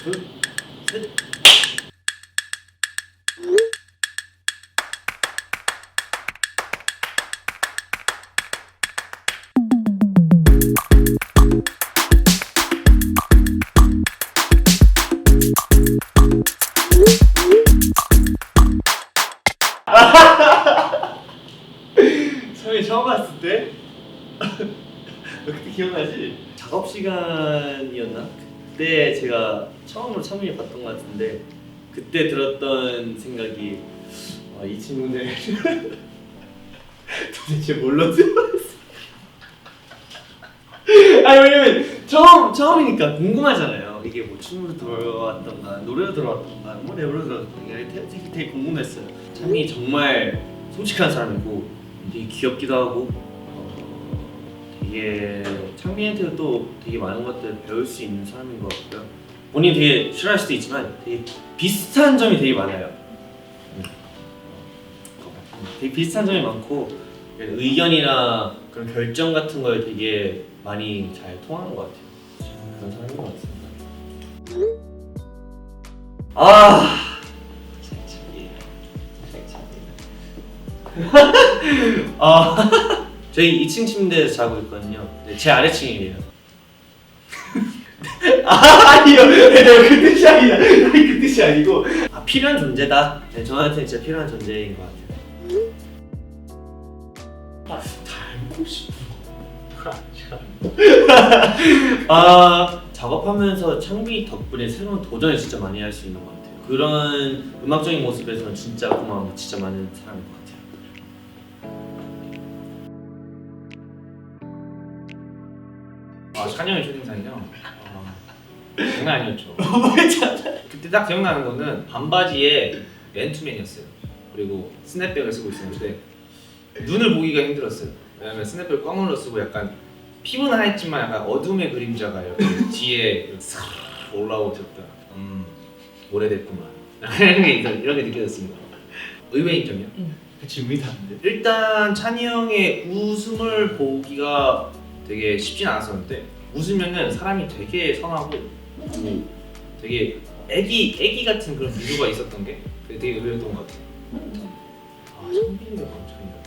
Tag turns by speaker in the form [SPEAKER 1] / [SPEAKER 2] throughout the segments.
[SPEAKER 1] 둘, 셋. 처음에 처음 봤을 때 너 그때 기억나지? 작업 시간이었나? 그때 제가 처음으로 창민이 봤던 것 같은데 그때 들었던 생각이 이 친구들 도대체 뭘로 들어왔어? 아니 왜냐면 처음이니까 궁금하잖아요. 이게 뭐 춤으로 들어왔던가 노래로 들어왔던가 뭐 랩으로 들어왔던가 되게 궁금했어요. 창민이 정말 솔직한 사람이고 되게 귀엽기도 하고 되게 창민이한테도 또 되게 많은 것들 배울 수 있는 사람인 것 같고요. 본인 되게 싫어할 수도 있지만 되게 비슷한 점이 되게 많아요. 되게 비슷한 점이 많고 의견이나 그런 결정 같은 거에 되게 많이 잘 통하는 것 같아요. 그런 사람인 것 같습니다. 저희 2층 침대에서 자고 있거든요. 네, 제 아래층이에요. 아니요, 그 뜻이 아니다. 그 뜻이 아니고 필요한 존재다. 네, 저한테 진짜 필요한 존재인 것 같아요. 닮고 싶은 거. 작업하면서 창빈이 덕분에 새로운 도전을 진짜 많이 할 수 있는 것 같아요. 그런 음악적인 모습에서는 진짜 고마운 거 진짜 많은 사람인 것 같아요.
[SPEAKER 2] 찬영의 초딩상이죠? 장난 아니었죠.
[SPEAKER 1] 뭐였잖아.
[SPEAKER 2] 그때 딱 기억나는 거는 반바지에 맨투맨이었어요. 그리고 스냅백을 쓰고 있었는데 눈을 보기가 힘들었어요. 왜냐면 스냅백을 꽝물로 쓰고 약간 피부는 하얗지만 약간 어둠의 그림자가 이렇게 뒤에 싹 올라오셨다. 오래됐구만. 이런 게 느껴졌습니다. 의외인 점이요.
[SPEAKER 1] 그치, 의미 다른데.
[SPEAKER 2] 일단 찬이 형의 웃음을 보기가 되게 쉽진 않았었는데 웃으면은 사람이 되게 선하고 되게 애기 같은 그런 미소가 있었던 게 되게 의외였던 것 같아요. 창빈이가 감창이다.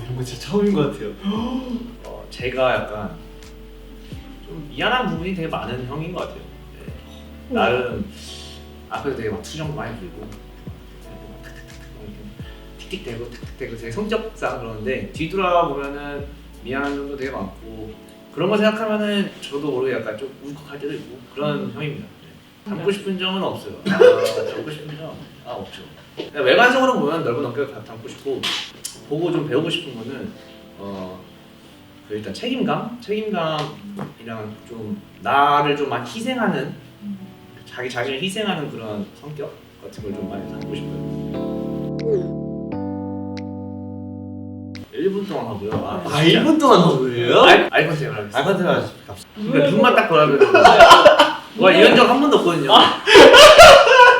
[SPEAKER 1] 이런 거 진짜 처음인 것 같아요.
[SPEAKER 2] 제가 약간 좀 미안한 부분이 되게 많은 형인 것 같아요. 네. 나름 앞에서 되게 막 투정도 많이 부리고 틱틱대고 틱틱대고 되게 성격상 그러는데 뒤돌아보면은 미안한 점도 되게 많고 그런 거 생각하면은 저도 모르게 약간 좀 울컥할 때도 있고 그런 형입니다. 네. 닮고 싶은 점은 없어요. 닮고 싶은 점 없죠. 외관적으로 보면 넓은 어깨가 닮고 싶고 보고 좀 배우고 싶은 거는 그 일단 책임감이랑 좀 나를 좀 많이 희생하는 자기 자신을 희생하는 그런 성격 같은 걸 좀 많이 닮고 싶어요. 1분 동안 하고요.
[SPEAKER 1] 1분 동안 하고요?
[SPEAKER 2] 아이 컨택을 하겠습니다.
[SPEAKER 1] 알바트가
[SPEAKER 2] 그러니까 눈만 딱 보라면 와 이런 적 한 번도 없거든요.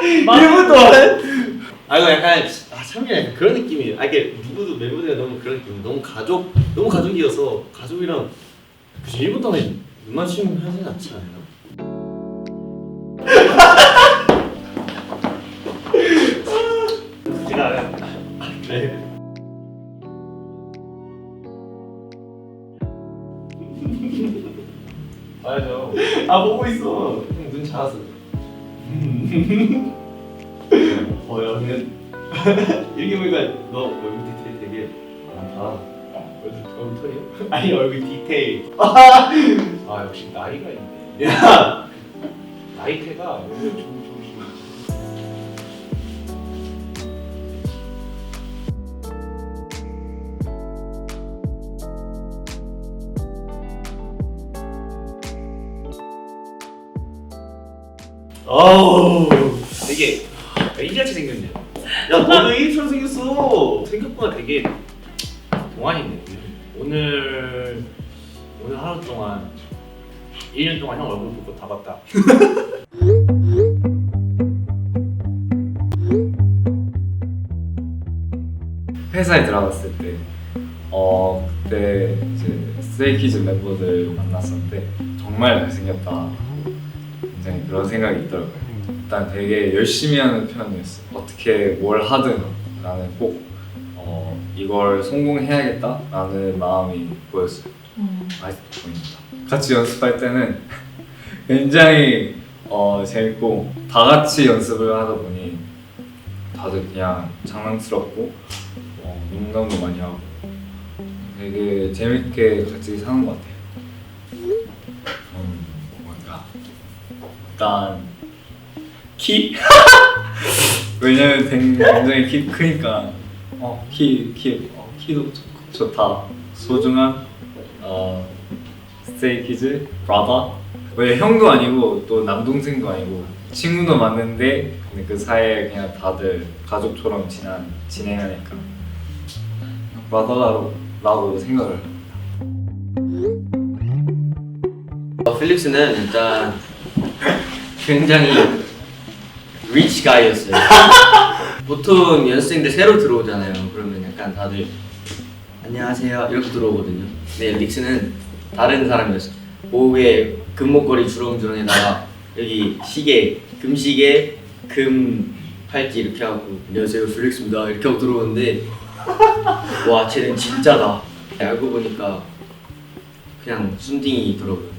[SPEAKER 1] 1분 동안? 이거 약간 참이야 약간 그런 느낌이에요. 이게 누구도 멤버들이 너무 그런 느낌. 너무 가족이어서 가족이랑 그치 1분 동안 눈 맞추면 하진 않지 않아요?
[SPEAKER 2] 그렇지가 않아요.
[SPEAKER 1] 네.
[SPEAKER 2] 봐야죠.
[SPEAKER 1] 보고 있어. 형 눈 작아서. 야 근데 이렇게 보니까 너 얼굴 디테일 되게 많다.
[SPEAKER 2] 얼굴 털이요?
[SPEAKER 1] 아니 얼굴 디테일.
[SPEAKER 2] 역시 나이가 있네.
[SPEAKER 1] 야.
[SPEAKER 2] 나이테가 오늘 좀 되게 애기같이 생겼네요.
[SPEAKER 1] 야 너도 이처럼 생겼어.
[SPEAKER 2] 생각보다 되게 동안이네. 오늘 하루 동안 1년 동안 형 얼굴 보고 다 봤다.
[SPEAKER 3] 회사에 들어갔을 때 그때 이제 스트레이키즈 멤버들 만났었는데 정말 잘생겼다. 그런 생각이 있더라고요. 일단 되게 열심히 하는 편이었어. 어떻게 뭘 하든 나는 꼭 이걸 성공해야겠다라는 마음이 보였어요. 아직도 보입니다. 같이 연습할 때는 굉장히 재밌고 다 같이 연습을 하다 보니 다들 그냥 장난스럽고 농담도 많이 하고 되게 재밌게 같이 사는 것 같아요. 뭔가 일단 키? 왜냐면 굉장히 키 크니까 키도 좋다. 소중한 스테이키즈 브라더. 왜 형도 아니고 또 남동생도 아니고 친구도 맞는데 근데 그 사이에 그냥 다들 가족처럼 지내니까 브라더라고 생각을 합니다.
[SPEAKER 1] 필릭스는 일단 굉장히 리치 가이였어요. 보통 연습생들 새로 들어오잖아요. 그러면 약간 다들 안녕하세요 이렇게 들어오거든요. 근데 릭스는 다른 사람이었어요. 목에 금목걸이 주렁주렁에다가 여기 시계, 금시계, 금 팔찌 이렇게 하고 안녕하세요 필릭스입니다 이렇게 하고 들어오는데 와 쟤는 진짜다. 알고 보니까 그냥 순딩이더라고요.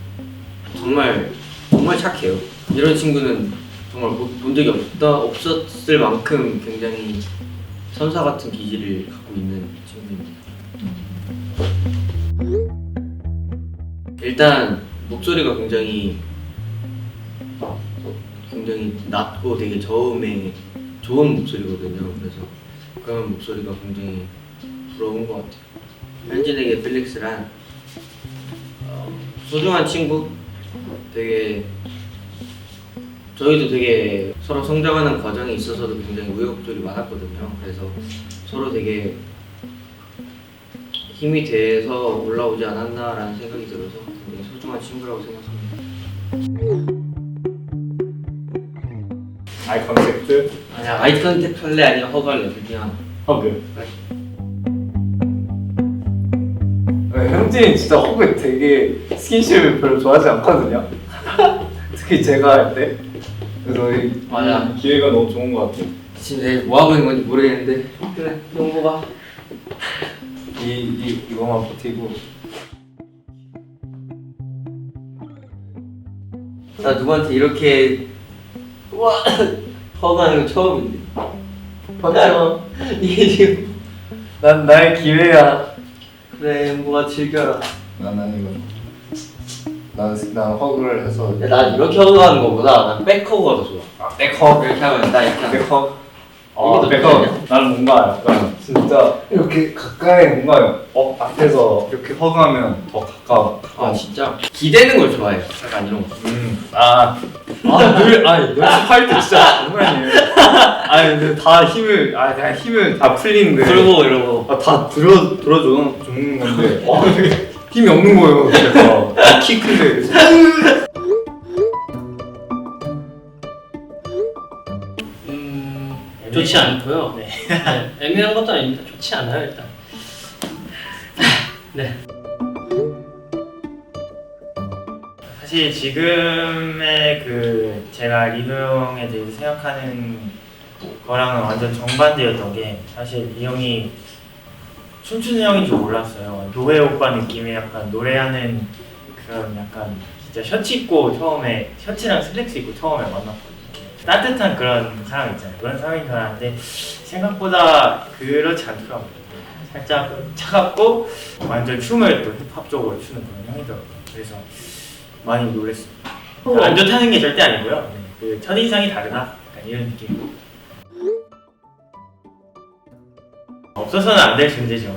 [SPEAKER 1] 정말 착해요. 이런 친구는 정말 본 적이 없었을 만큼 굉장히 천사 같은 기질을 갖고 있는 친구입니다. 일단 목소리가 굉장히 낮고 되게 저음의 좋은 목소리거든요. 그래서 그런 목소리가 굉장히 부러운 것 같아요. 현진에게 필릭스란 소중한 친구. 되게 저희도 되게 서로 성장하는 과정에 있어서도 굉장히 우여곡절이 많았거든요. 그래서 서로 되게 힘이 돼서 올라오지 않았나라는 생각이 들어서 굉장히 소중한 친구라고 생각합니다.
[SPEAKER 3] 아이 컨택트?
[SPEAKER 1] 아니야 아이 컨택 할래 아니면 허그 할래? 그냥
[SPEAKER 3] 허그. 현진이 진짜 허그 되게 스킨십을 별로 좋아하지 않거든요. 특히 제가 할 때. 그래서
[SPEAKER 1] 맞아.
[SPEAKER 3] 기회가 너무 좋은 것 같아요.
[SPEAKER 1] 지금 내가 뭐 하고 있는 건지 모르겠는데 그래 용보가
[SPEAKER 3] 이거만 버티고.
[SPEAKER 1] 나 누구한테 이렇게 와 허가하는 거 처음인데 버텨. 이게 지금
[SPEAKER 3] 난 나의 기회야.
[SPEAKER 1] 그래 용보가 즐겨라.
[SPEAKER 3] 나는 이거. 난 허그를 해서.
[SPEAKER 1] 야, 난 이렇게 허그하는 거보다 난 백허그가 더 좋아.
[SPEAKER 3] 백허그.
[SPEAKER 1] 이렇게 하면 나 이렇게 하면
[SPEAKER 3] 백허그.
[SPEAKER 1] 이게 더
[SPEAKER 3] 백허그. 나는 뭔가 약간 진짜 이렇게 가까이 뭔가 앞에서 이렇게 허그하면 더 가까워.
[SPEAKER 1] 아 진짜 기대는 걸 좋아해. 약간 이런 거.
[SPEAKER 3] 연습할 때 진짜 장난이에요. 근데 다 힘을, 내가 힘을 다 풀리는데.
[SPEAKER 1] 그러고 이러고.
[SPEAKER 3] 다 들어주는 건데. 힘이 없는 거예요, 제가. 키 큰데.
[SPEAKER 4] 좋지 않고요. 네. 애매한 것도 아닙니다. 좋지 않아요 일단. 네.
[SPEAKER 5] 사실 지금의 그 제가 리노 형에 대해서 생각하는 거랑은 완전 정반대였던 게 사실 이 형이 춤추는 형인 줄 몰랐어요. 노래 오빠 느낌의 약간 노래하는 그런 약간 진짜 셔츠 입고 처음에 셔츠랑 슬랙스 입고 처음에 만났거든요. 따뜻한 그런 사람 있잖아요. 그런 사람인 줄 알았는데 생각보다 그렇지 않더라고요. 살짝 차갑고 완전 춤을 또 힙합적으로 추는 그런 형이더라고요. 그래서 많이 놀랐어요. 안 좋다는 게 절대 아니고요. 그 첫인상이 다르다. 약간 이런 느낌. 없어서는 안 될 존재죠.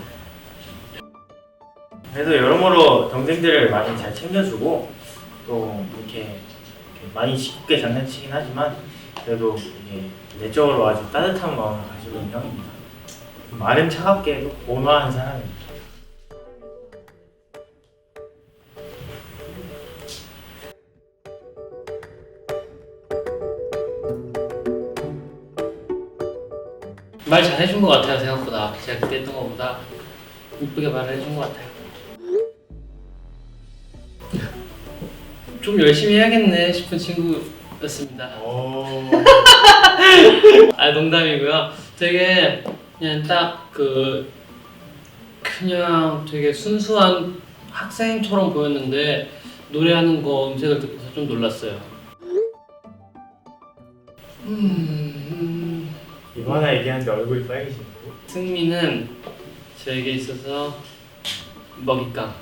[SPEAKER 5] 그래서 여러모로 동생들을 많이 잘 챙겨주고 또 이렇게 많이 짓궂게 장난치긴 하지만 그래도 이게 내적으로 아주 따뜻한 마음을 가지고 있는 형입니다. 말은 차갑게 해도 온화한 사람입니다.
[SPEAKER 4] 말 잘해준 것 같아요 생각보다. 제가 그때 했던 것보다 이쁘게 말을 해준 것 같아요. 좀 열심히 해야겠네 싶은 친구 였습니다.
[SPEAKER 5] 오.
[SPEAKER 4] 아 농담이고요. 되게 그냥 딱 그냥 되게 순수한 학생처럼 보였는데 노래하는 거 음색을 듣고서 좀 놀랐어요.
[SPEAKER 5] 이거 하나 얘기하는데 얼굴이 빨개지고.
[SPEAKER 4] 승민은 저에게 있어서 먹잇감.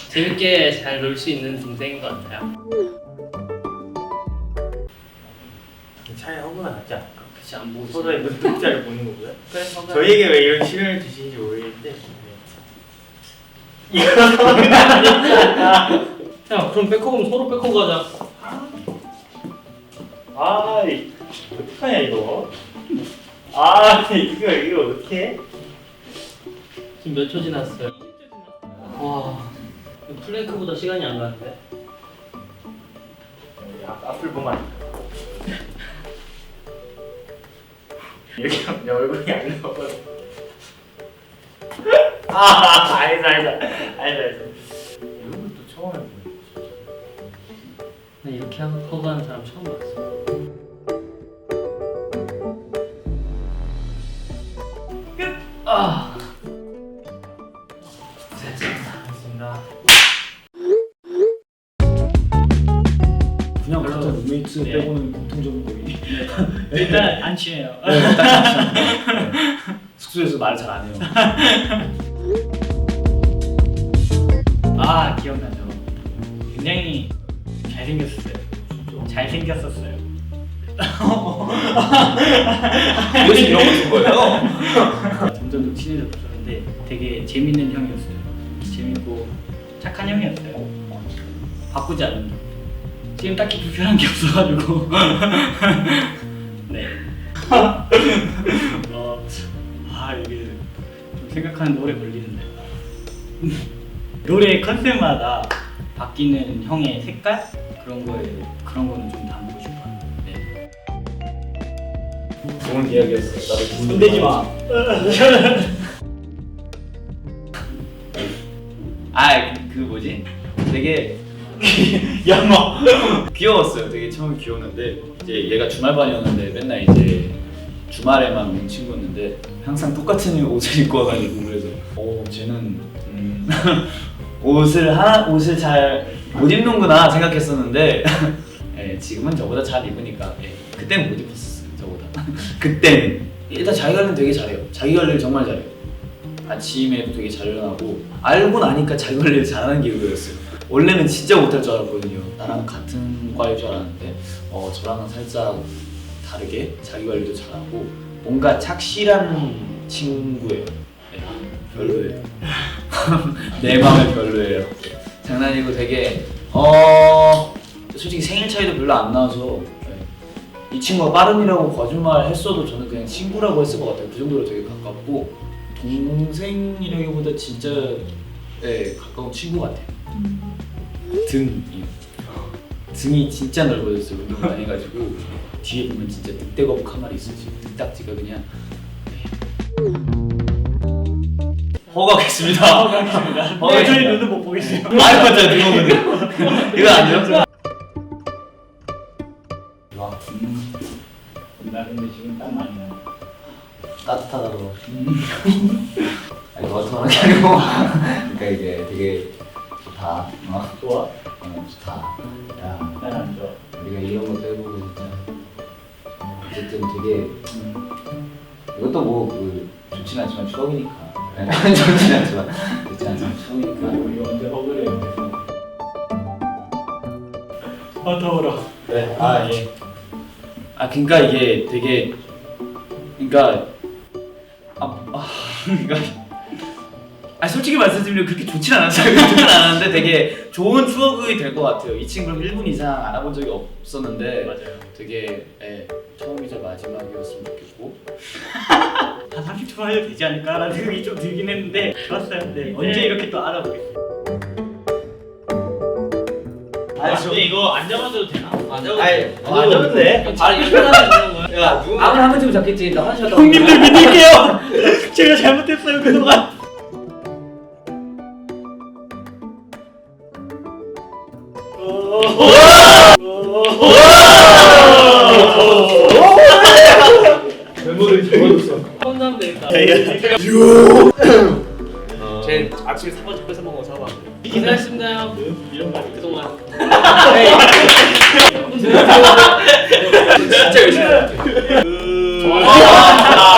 [SPEAKER 4] 재밌게 잘 놀 수 있는 동생인 것 같아요.
[SPEAKER 5] 차라리 허구가 낫지 않을까?
[SPEAKER 4] 그치 안 보고
[SPEAKER 5] 서로의 눈동자를 보는 거고요.
[SPEAKER 4] 그래서
[SPEAKER 5] 저희에게 왜 이런 시련을 주시는지 모르겠는데 이거
[SPEAKER 4] 야 그럼 백허그면 서로 백허그 가자.
[SPEAKER 5] 어떡하냐 이거. 이거 어떡해?
[SPEAKER 4] 지금 몇 초 지났어요? 와 이거 플랭크보다 시간이 안 가는데?
[SPEAKER 5] 앞을 보면 안 돼. 여기 내 얼굴이 안 나와. 알겠어. 이런 것도 처음 해보네.
[SPEAKER 4] 나 이렇게 허그하는 사람 처음 봤어. 아
[SPEAKER 5] 알겠습니다.
[SPEAKER 6] 그냥 같은 룸메이트
[SPEAKER 4] 네.
[SPEAKER 6] 빼고는 공통적인 거이.
[SPEAKER 4] 일단 안 친해요.
[SPEAKER 6] 숙소에서 말 잘 안 해요.
[SPEAKER 7] 아 기억나죠. 굉장히 잘생겼어요. 잘생겼었어요.
[SPEAKER 6] 그래서 이런 거준 거예요?
[SPEAKER 7] 점점 더 친해졌죠. 근데 되게 재밌는 형이었어요. 재밌고 착한 형이었어요. 바꾸지 않는. 지금 딱히 불편한 게 없어가지고. 네. 이게 좀 생각하는데 오래 걸리는데. 노래 컨셉마다 바뀌는 형의 색깔 그런 거는 좀 담고 싶어요. 네.
[SPEAKER 6] 좋은 이야기였어. 나도
[SPEAKER 7] 손대지 마.
[SPEAKER 6] 그 뭐지? 되게 귀여웠어요. 되게 처음에 귀여웠는데 이제 얘가 주말반이었는데 맨날 이제 주말에만 오는 친구였는데 항상 똑같은 옷을 입고 와가지고 그래서 쟤는 옷을 잘 못 입는구나 생각했었는데 지금은 저보다 잘 입으니까 그때는 못 입었었어요. 저보다 그때는 일단 자기 관리는 되게 잘해요. 자기 관리를 정말 잘해요. 아침에도 되게 잘 일어나고 알고 나니까 자기 관리를 잘하는 게 의외였어요. 원래는 진짜 못할 줄 알았거든요. 나랑 같은 과일 줄 알았는데 저랑은 살짝 다르게 자기 관리도 잘하고 뭔가 착실한 친구예요. 별로예요. 내 맘에 별로예요. 장난이고 되게 솔직히 생일 차이도 별로 안 나서 이 친구가 빠른이라고 거짓말 했어도 저는 그냥 친구라고 했을 것 같아요. 그 정도로 되게 가깝고 동생이라기보다 진짜 가까운 친구 같아요. 등이 진짜 넓어졌어요. 운동 많이 해가지고 뒤에 보면 진짜 늑대거북 한 마리 있어요. 지금 등딱지가 그냥 허가하겠습니다.
[SPEAKER 7] 네, 저희 눈은 못 보겠어요.
[SPEAKER 6] 아유 맞아요. 이거 안 돼요?
[SPEAKER 7] 나 근데 지금 땀 많이 나.
[SPEAKER 6] 따뜻하다고. 아니 어떡하는 게 아니고 그러니까 이게 되게 좋다.
[SPEAKER 7] 좋아?
[SPEAKER 6] 좋다. 야
[SPEAKER 7] 난 안 좋아.
[SPEAKER 6] 우리가 이런 것도 해보고 진짜 어쨌든 되게 이것도 뭐 좋진 않지만 추억이니까. 좋진 않지만 추억이니까.
[SPEAKER 7] 우리 언제 허그를 해요? 더워라.
[SPEAKER 6] 그래. 예. 그러니까 이게 되게 그러니까 솔직히 말씀드리면 그렇게 좋진 않았어요. 좋진 않았는데 되게 좋은 추억이 될 것 같아요. 이 친구를 1분 이상 알아본 적이 없었는데
[SPEAKER 7] 맞아요.
[SPEAKER 6] 되게 처음이자 마지막이었으면 좋겠고
[SPEAKER 7] 한 30초만 해도 되지 않을까라는 생각이 좀 들긴 했는데 좋았어요. 네. 언제 이렇게 또 알아보겠어요.
[SPEAKER 1] 근데 이거 안 잡아도 되나? 안 잡아도
[SPEAKER 2] 안 잡아도 돼.
[SPEAKER 1] 바로 이렇게 하는 거야.
[SPEAKER 2] 야 누군가
[SPEAKER 6] 아무나 한 번 찍으면 잡겠지. 나 화장실 갔다
[SPEAKER 7] 형님들 믿을게요. 제가 잘못했어요 그동안.
[SPEAKER 4] 혼자 하면 되겠다.
[SPEAKER 2] 제 아침에 사과 뺏어 먹은 거 사과.
[SPEAKER 4] 기다렸습니다. 이런 말 그동안.
[SPEAKER 2] 진짜 열심히.
[SPEAKER 4] 좋아.